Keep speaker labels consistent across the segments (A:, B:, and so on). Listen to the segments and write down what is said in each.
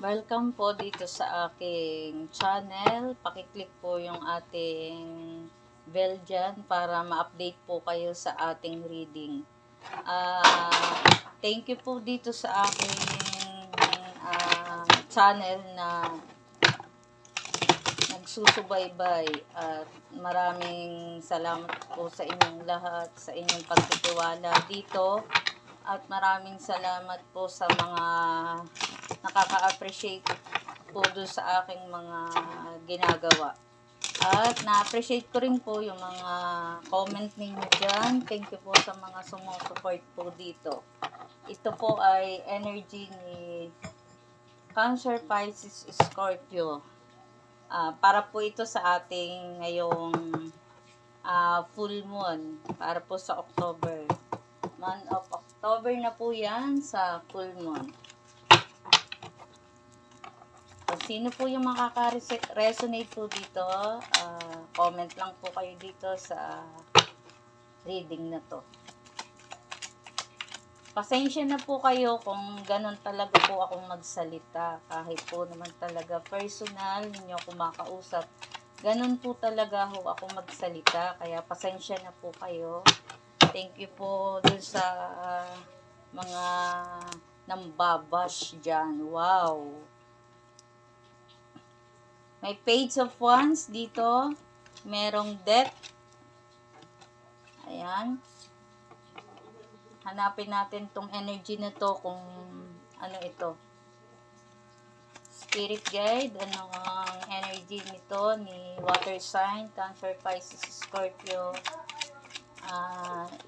A: Welcome po dito sa aking channel. Pakiclick po yung ating bell dyan para ma-update po kayo sa ating reading. Thank you po dito sa aking channel na nagsusubaybay at maraming salamat po sa inyong lahat, sa inyong pagtitiwala dito. At maraming salamat po sa mga nakaka-appreciate po doon sa aking mga ginagawa. At na-appreciate ko rin po yung mga comment ninyo dyan. Thank you po sa mga sumusupport po dito. Ito po ay energy ni Cancer, Pisces, Scorpio. Para po ito sa ating ngayong full moon. Para po sa October. Month of October na po yan sa full moon. Sino po yung makaka-resonate po dito, comment lang po kayo dito sa reading na to. Pasensya na po kayo kung ganun talaga po akong magsalita. Kahit po naman talaga personal ninyo kumakausap. Ganun po talaga ho ako magsalita. Kaya pasensya na po kayo. Thank you po dun sa mga nambabash dyan. Wow! May Page of Wands dito. Merong Death. Ayan. Hanapin natin tong energy na to kung ano ito. Spirit guide. Ano ang energy nito ni Water Sign, Cancer, Pisces, Scorpio.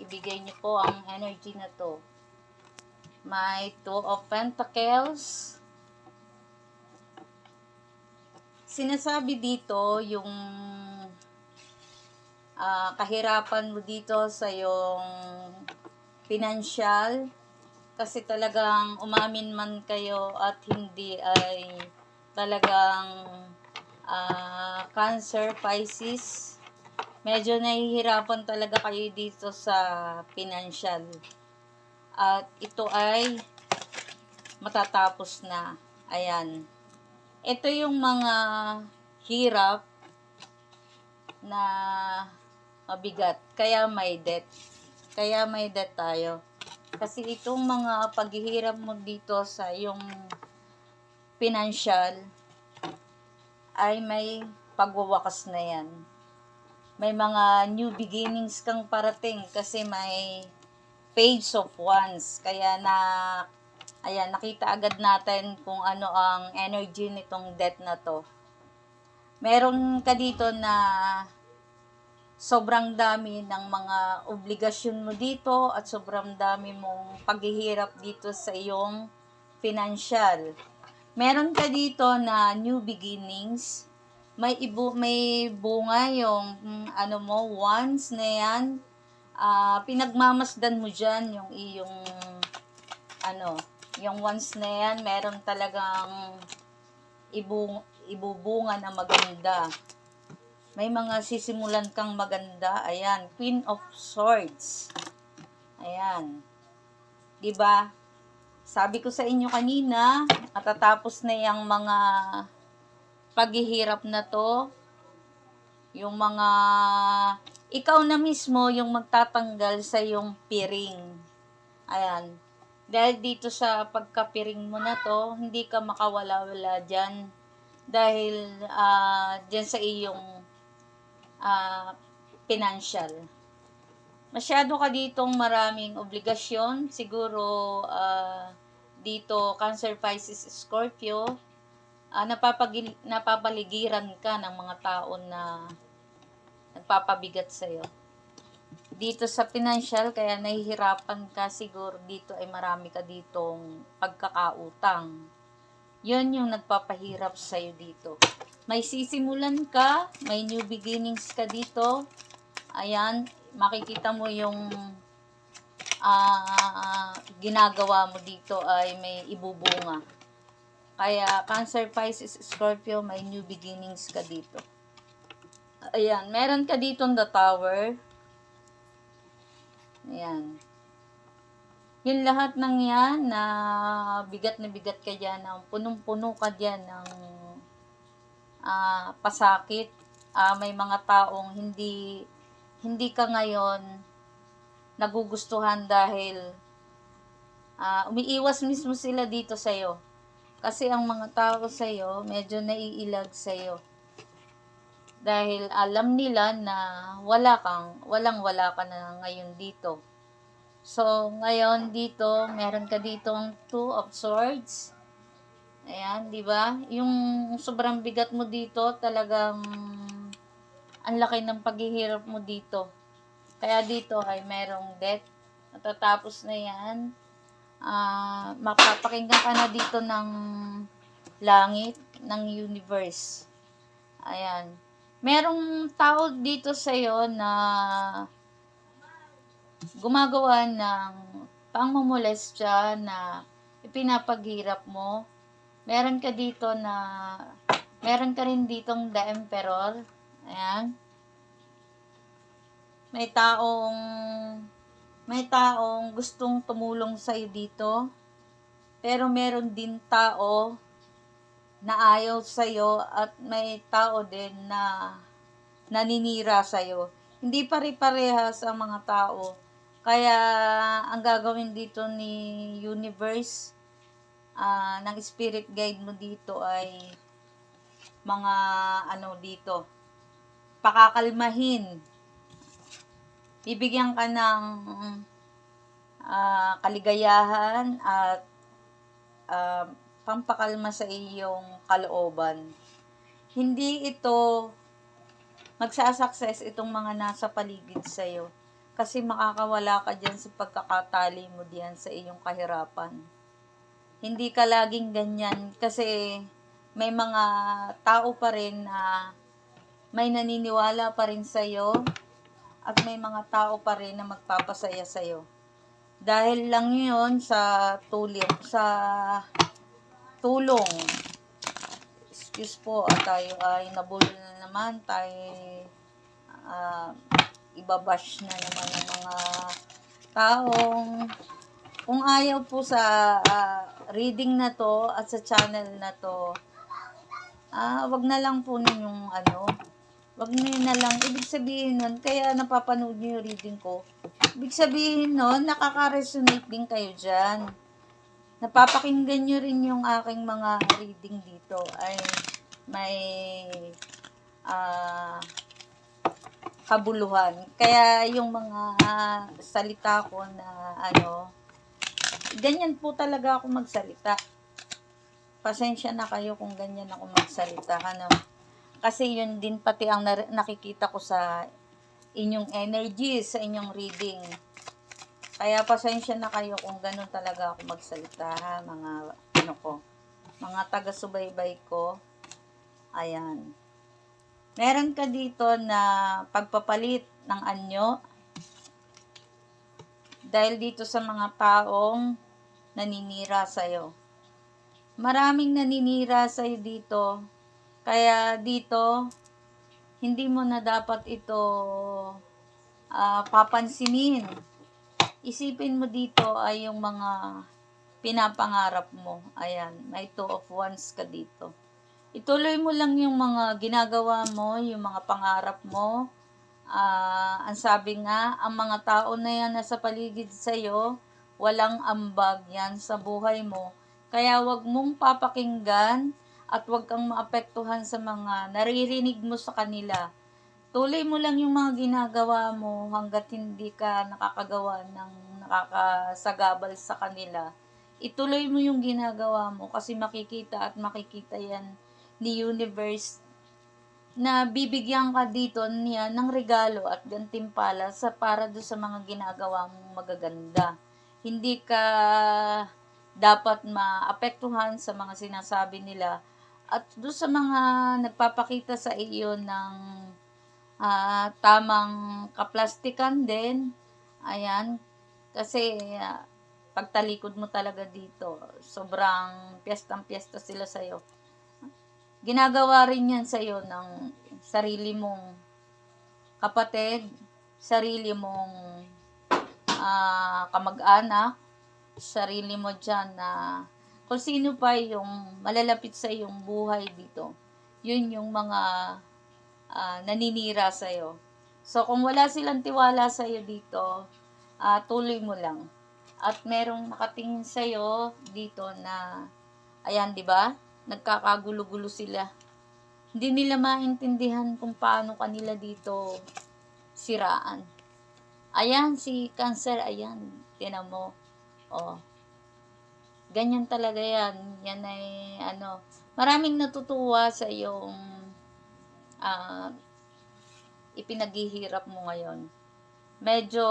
A: Ibigay niyo po ang energy na to. May Two of Pentacles. Sinasabi dito yung kahirapan mo dito sa yung financial, kasi talagang umamin man kayo at hindi ay talagang Cancer, Pisces, medyo nahihirapan talaga kayo dito sa financial at ito ay matatapos na. Ayan. Ito yung mga hirap na mabigat. Kaya may debt. Kaya may debt tayo. Kasi itong mga paghihirap mo dito sa yung financial ay may pagwawakas na yan. May mga new beginnings kang parating kasi may Page of Wands. Kaya ayan, nakita agad natin kung ano ang energy nitong death na to. Meron ka dito na sobrang dami ng mga obligasyon mo dito at sobrang dami mong paghihirap dito sa iyong financial. Meron ka dito na new beginnings. May bunga yung ano mo, wands na yan. Pinagmamasdan mo dyan yung iyong yung wands na yan, meron talagang ibubunga na maganda. May mga sisimulan kang maganda. Ayan, Queen of Swords. Ayan. Diba? Sabi ko sa inyo kanina, matatapos na yung mga paghihirap na to. Yung mga, ikaw na mismo yung magtatanggal sa yung piring. Ayan. Dahil dito sa pagkapiring mo na to, hindi ka makawala-wala dyan. Dahil dyan sa iyong financial. Masyado ka ditong maraming obligasyon. Siguro dito, Cancer, Pisces, Scorpio, napapaligiran ka ng mga tao na nagpapabigat sa'yo. Dito sa financial, kaya nahihirapan ka siguro dito ay marami ka ditong pagkakautang. Yun yung nagpapahirap sa'yo dito. May sisimulan ka, may new beginnings ka dito. Ayan, makikita mo yung ginagawa mo dito ay may ibubunga. Kaya Cancer, Pisces, Scorpio, may new beginnings ka dito. Ayan, meron ka ditong the Tower. Ayan. Yung lahat ng yan na bigat ka dyan, punong-puno ka dyan ng pasakit. May mga taong hindi ka ngayon nagugustuhan dahil umiiwas mismo sila dito sa'yo. Kasi ang mga tao sa'yo, medyo naiilag sa'yo. Dahil alam nila na walang-wala ka na ngayon dito. So, ngayon dito, meron ka ditong 2 of Swords. Ayan, di ba? Yung sobrang bigat mo dito, talagang ang laki ng paghihirap mo dito. Kaya dito ay merong death. Matatapos na yan. Mapapakinggan ka na dito ng langit, ng universe. Ayan. Merong tao dito sa'yo na gumagawa ng pangmumolestya na ipinapaghirap mo. Meron ka rin ditong the Emperor. Ayan. May taong gustong tumulong sa'yo dito. Pero meron din tao na ayaw sa'yo at may tao din na naninira sa'yo. Hindi pare-parehas ang mga tao. Kaya ang gagawin dito ni universe, ng spirit guide mo dito ay mga dito, pakakalmahin. Bibigyan ka ng kaligayahan at pampakalma sa iyong kalooban. Hindi ito magsasucess itong mga nasa paligid sa'yo. Kasi makakawala ka dyan sa pagkakatali mo diyan sa iyong kahirapan. Hindi ka laging ganyan kasi may mga tao pa rin na may naniniwala pa rin sa'yo at may mga tao pa rin na magpapasaya sa'yo. Dahil lang yun sa tulong. Excuse po, tayo ay nabulol na naman, tayo ibabash na naman ng mga taong kung ayaw po sa reading na to at sa channel na to, wag na lang po ninyong wag niyo na lang, ibig sabihin nun, kaya napapanood niyo yung reading ko, ibig sabihin nun, nakaka-resonate din kayo dyan. Napapakinggan nyo rin yung aking mga reading dito ay may kabuluhan. Kaya yung mga salita ko na ganyan po talaga ako magsalita. Pasensya na kayo kung ganyan ako magsalita. Kasi yun din pati ang nakikita ko sa inyong energy, sa inyong reading. Kaya pasensya na kayo kung ganun talaga ako magsalita, mga mga taga-subaybay ko. Ayan. Meron ka dito na pagpapalit ng anyo. Dahil dito sa mga taong naninira sa'yo. Maraming naninira sa'yo dito. Kaya dito, hindi mo na dapat ito papansinin. Isipin mo dito ay yung mga pinapangarap mo. Ayan, may 2 of Wands ka dito. Ituloy mo lang yung mga ginagawa mo, yung mga pangarap mo. Ang sabi nga, ang mga tao na yan nasa paligid sa'yo, walang ambag yan sa buhay mo. Kaya wag mong papakinggan at wag kang maapektuhan sa mga naririnig mo sa kanila. Tuloy mo lang yung mga ginagawa mo hanggat hindi ka nakakagawa ng nakakasagabal sa kanila. Ituloy mo yung ginagawa mo kasi makikita yan ni universe na bibigyan ka dito niya ng regalo at gantimpala para do sa mga ginagawa mong magaganda. Hindi ka dapat maapektuhan sa mga sinasabi nila at do sa mga nagpapakita sa iyo ng tamang kaplastikan din. Ayan. Kasi pagtalikod mo talaga dito, sobrang piyestang-piyesta sila sa'yo. Ginagawa rin yan sa'yo ng sarili mong kapatid, sarili mong kamag-anak, sarili mo dyan na kung sino pa yung malalapit sa iyong buhay dito. Yun yung mga naninira sa'yo. So, kung wala silang tiwala sa'yo dito, tuloy mo lang. At merong nakatingin sa'yo dito na, ayan, di ba? Nagkakagulo-gulo sila. Hindi nila maintindihan kung paano kanila dito siraan. Ayan, si Cancer, ayan, tinan mo. Oh, ganyan talaga yan. Yan ay, maraming natutuwa sa iyong ipinaghihirap mo ngayon. Medyo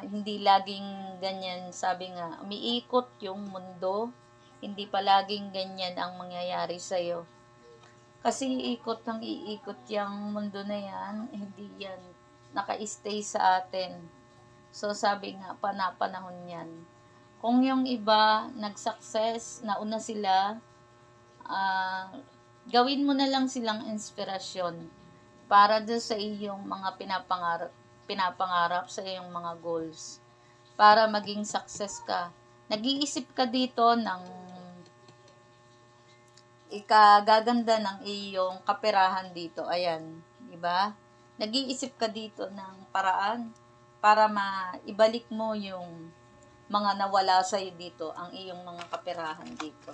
A: hindi laging ganyan, sabi nga, umiikot yung mundo, hindi palaging ganyan ang mangyayari sa'yo. Kasi iikot ng iikot yung mundo na yan, hindi yan naka-stay sa atin. So, sabi nga, panahon yan. Kung yung iba, nag-success, nauna sila, gawin mo na lang silang inspirasyon para doon sa iyong mga pinapangarap sa iyong mga goals. Para maging success ka. Nag-iisip ka dito ng ikagaganda ng iyong kaperahan dito. Ayan, di ba? Nag-iisip ka dito ng paraan para maibalik mo yung mga nawala sa iyo dito, ang iyong mga kaperahan dito.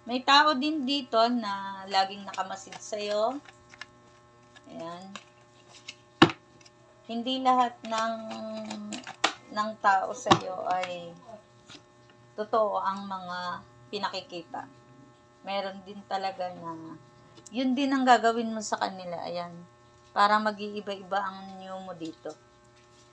A: May tao din dito na laging nakamasid sa'yo. Ayan. Hindi lahat ng tao sa'yo ay totoo ang mga pinakikita. Meron din talaga na yun din ang gagawin mo sa kanila. Ayan. Para mag-iiba-iba ang new mo dito.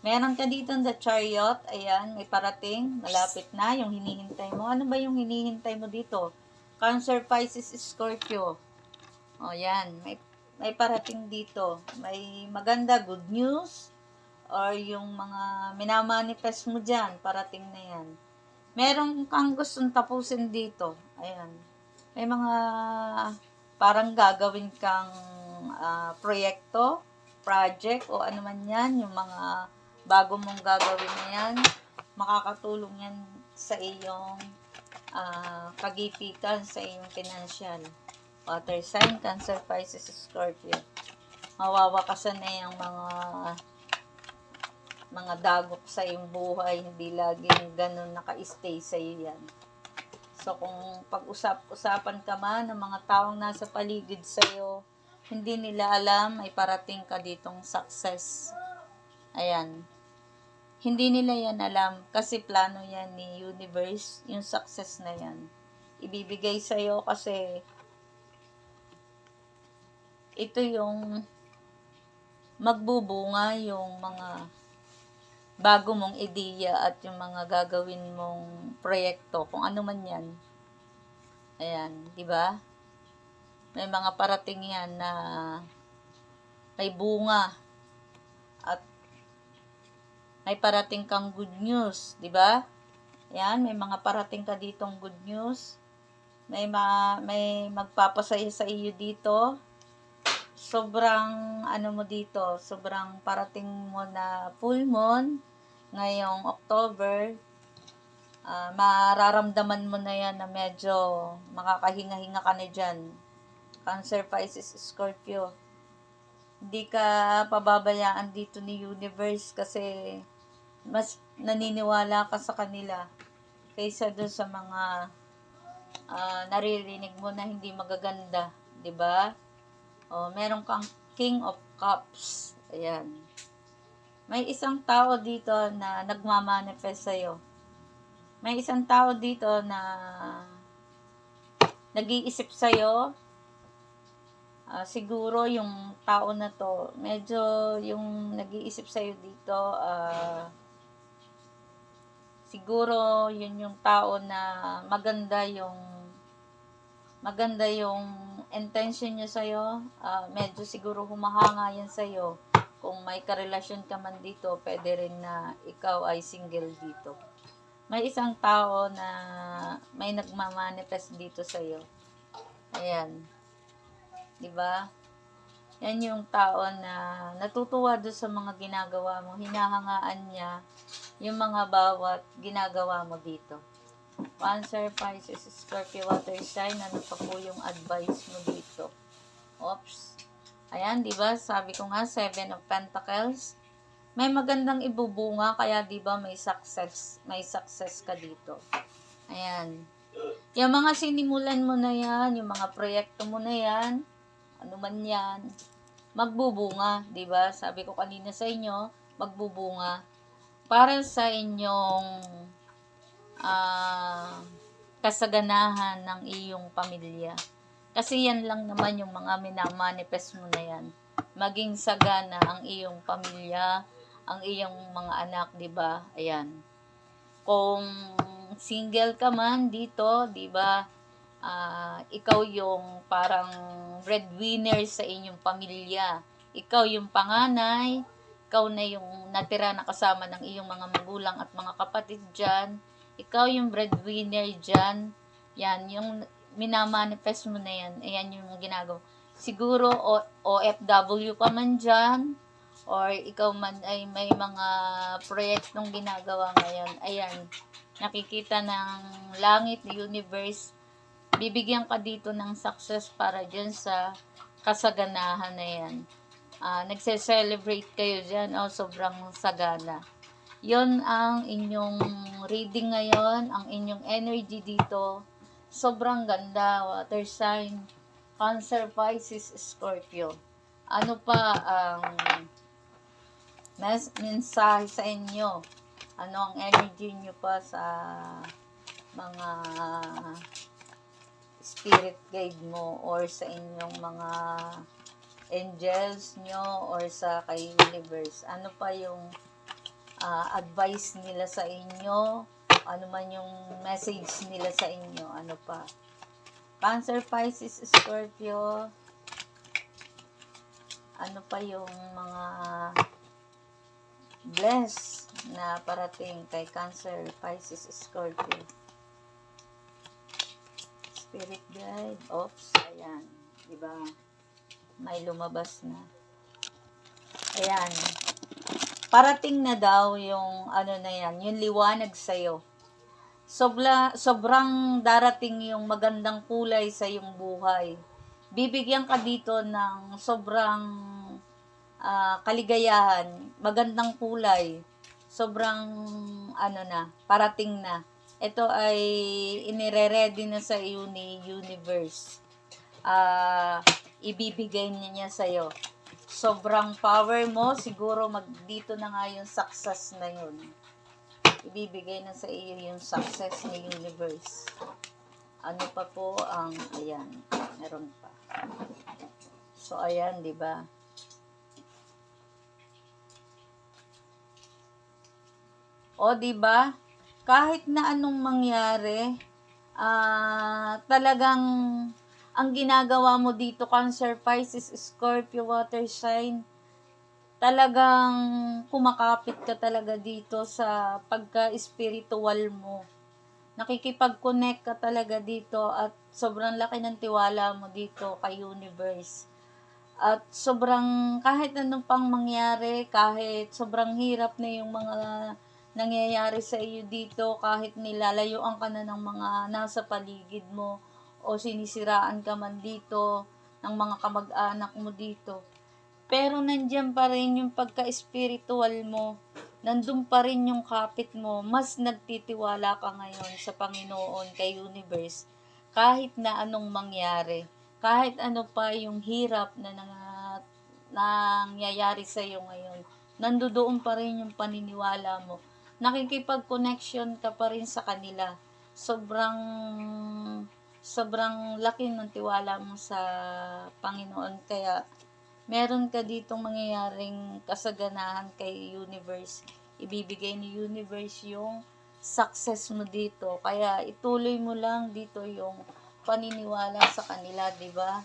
A: Meron ka dito the Chariot. Ayan. May parating. Malapit na yung hinihintay mo. Ano ba yung hinihintay mo dito? Cancer, Pisces, Scorpio. O, yan. May parating dito. May maganda, good news. Or yung mga minamanifest mo dyan, parating na yan. Meron kang gustong tapusin dito. Ayan. May mga parang gagawin kang proyekto, project, o ano man yan. Yung mga bago mong gagawin na yan. Makakatulong yan sa iyong kagipitan sa iyong financial. Water sign, Cancer, Pisces, Scorpio. Mawawakasan na yung mga dagok sa iyong buhay. Hindi laging ganun naka-stay sa iyo yan. So, kung pag-usapan ka man ng mga taong nasa paligid sa iyo, hindi nila alam, ay parating ka ditong success. Ayan. Hindi nila yan alam kasi plano yan ni universe, yung success na yan. Ibibigay sa'yo kasi ito yung magbubunga yung mga bago mong ideya at yung mga gagawin mong proyekto, kung ano man yan. Ayan, di ba? May mga parating yan na may bunga at may parating kang good news, di ba? Yan, may mga parating ka ditong good news. May magpapasaya sa iyo dito. Sobrang mo dito, sobrang parating mo na full moon ngayong October. Mararamdaman mo na yan na medyo makakahinga-hinga ka na dyan. Cancer, Pisces, Scorpio. Hindi ka pababayaan dito ni universe kasi mas naniniwala ka sa kanila kaysa doon sa mga naririnig mo na hindi magaganda, 'di ba? O, meron kang King of Cups. Ayan. May isang tao dito na nagmamanifest sa'yo. May isang tao dito na nag-iisip sa'yo. Siguro yung tao na to, medyo yung nag-iisip sa'yo dito, siguro yun yung tao na maganda yung intention niya sa'yo. Medyo siguro humahanga yan sa'yo. Kung may karelasyon ka man dito, pwede rin na ikaw ay single dito. May isang tao na may nagmamanifest dito sa'yo. Ayan. Diba? Yan yung tao na natutuwa doon sa mga ginagawa mo. Hinahangaan niya yung mga bawat ginagawa mo dito. Cancer, Pisces, Scorpio, water sign. Ano pa po yung advice mo dito? Oops. Ayan, di ba? Sabi ko nga, 7 of Pentacles. May magandang ibubunga, kaya di ba may success ka dito. Ayan. Yung mga sinimulan mo na yan, yung mga proyekto mo na yan, ano man yan, magbubunga, di ba? Sabi ko kanina sa inyo, magbubunga para sa inyong kasaganahan ng iyong pamilya. Kasi yan lang naman yung mga minamanifest mo na yan. Maging sagana ang iyong pamilya, ang iyong mga anak, di ba? Ayan. Kung single ka man dito, di ba? Ikaw yung parang breadwinner sa inyong pamilya. Ikaw yung panganay, ikaw na yung natira na kasama ng iyong mga magulang at mga kapatid dyan. Ikaw yung breadwinner dyan. Yan, yung minamanifest mo na yan. Ayan yung ginagawa. Siguro OFW ka man dyan, or ikaw man ay may mga proyektong ginagawa ngayon. Ayan, nakikita ng langit, universe, bibigyan ka dito ng success para dyan sa kasaganahan na yan. Nagse-celebrate kayo dyan, sobrang sagana. Yon ang inyong reading ngayon, ang inyong energy dito. Sobrang ganda, water sign, Cancer, Pisces, Scorpio. Ano pa ang mensahe sa inyo? Ano ang energy nyo pa sa mga spirit guide mo or sa inyong mga angels nyo or sa kay universe? Ano pa yung advice nila sa inyo? Ano man yung message nila sa inyo? Ano pa? Cancer, Pisces, Scorpio. Ano pa yung mga bless na parating kay Cancer, Pisces, Scorpio? Spirit guide. Oops, ayan. Diba? May lumabas na. Ayan. Parating na daw yung ano na yan, yung liwanag sa'yo. Sobrang darating yung magandang kulay sa iyong buhay. Bibigyan ka dito ng sobrang kaligayahan, magandang kulay. Sobrang parating na. Ito ay inire-ready na sa iyo ni universe. Ibibigay niya sa'yo. Sobrang power mo, siguro dito na nga yung success na yun. Ibibigay na sa iyo yung success ni universe. Ano pa po ang, ayan, meron pa. So, ayan, di ba? O, di ba? Kahit na anong mangyari, talagang ang ginagawa mo dito, Cancer, Pisces, Scorpio, water sign, talagang kumakapit ka talaga dito sa pagka-spiritual mo. Nakikipag-connect ka talaga dito at sobrang laki ng tiwala mo dito kay universe. At sobrang, kahit anong pang mangyari, kahit sobrang hirap na yung mga nangyayari sa iyo dito, kahit nilalayuan ka na ng mga nasa paligid mo o sinisiraan ka man dito ng mga kamag-anak mo dito, pero nandiyan pa rin yung pagka-spiritual mo, nandun pa rin yung kapit mo, mas nagtitiwala ka ngayon sa Panginoon, kay universe, kahit na anong mangyari, kahit ano pa yung hirap na nangyayari sa iyo ngayon, nandoon pa rin yung paniniwala mo, nakikipag-connection ka pa rin sa kanila, sobrang laki ng tiwala mo sa Panginoon, kaya meron ka ditong mangyayaring kasaganahan kay universe. Ibibigay ni universe yung success mo dito. Kaya ituloy mo lang dito yung paniniwala sa kanila, di ba?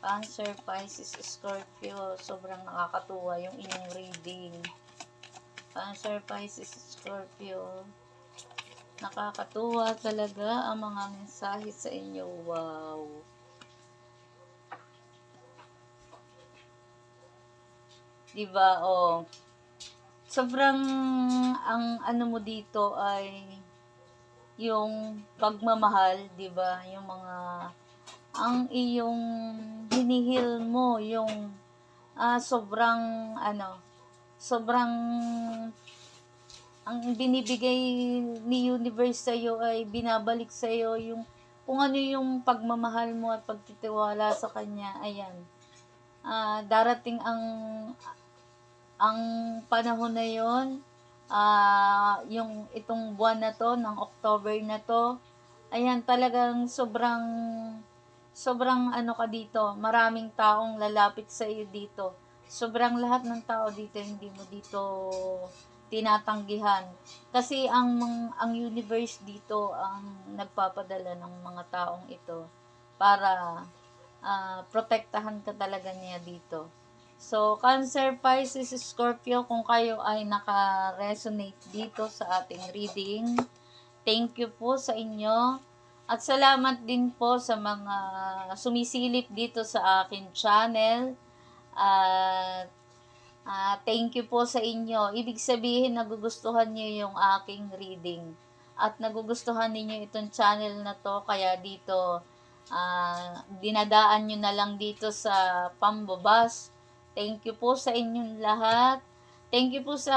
A: Cancer, Pisces, Scorpio, sobrang nakakatuwa yung inyong reading. Cancer, Pisces, Scorpio, nakakatuwa talaga ang mga mensahe sa inyo. Wow! 'Di ba? Oh. Sobrang ang ano mo dito ay yung pagmamahal, 'di ba? Yung mga ang iyong hinihil mo yung sobrang ano, sobrang ang binibigay ni universe sa iyo ay binabalik sa iyo yung kung ano yung pagmamahal mo at pagtitiwala sa kanya. Ayan. Darating ang panahon na yon, yung itong buwan na to, ng October na to, ayan, talagang sobrang, sobrang ano ka dito, maraming taong lalapit sa iyo dito. Sobrang lahat ng tao dito, hindi mo dito tinatanggihan. Kasi ang universe dito ang nagpapadala ng mga taong ito para protektahan ka talaga niya dito. So, Cancer, Pisces, Scorpio, kung kayo ay naka-resonate dito sa ating reading, thank you po sa inyo. At salamat din po sa mga sumisilip dito sa akin channel. At thank you po sa inyo. Ibig sabihin, nagugustuhan niyo yung aking reading. At nagugustuhan niyo itong channel na to, kaya dito, dinadaan nyo na lang dito sa pambabas. Thank you po sa inyong lahat. Thank you po sa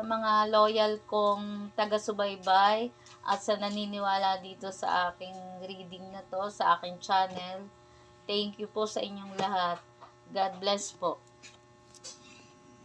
A: mga loyal kong taga-subaybay at sa naniniwala dito sa aking reading na to, sa aking channel. Thank you po sa inyong lahat. God bless po.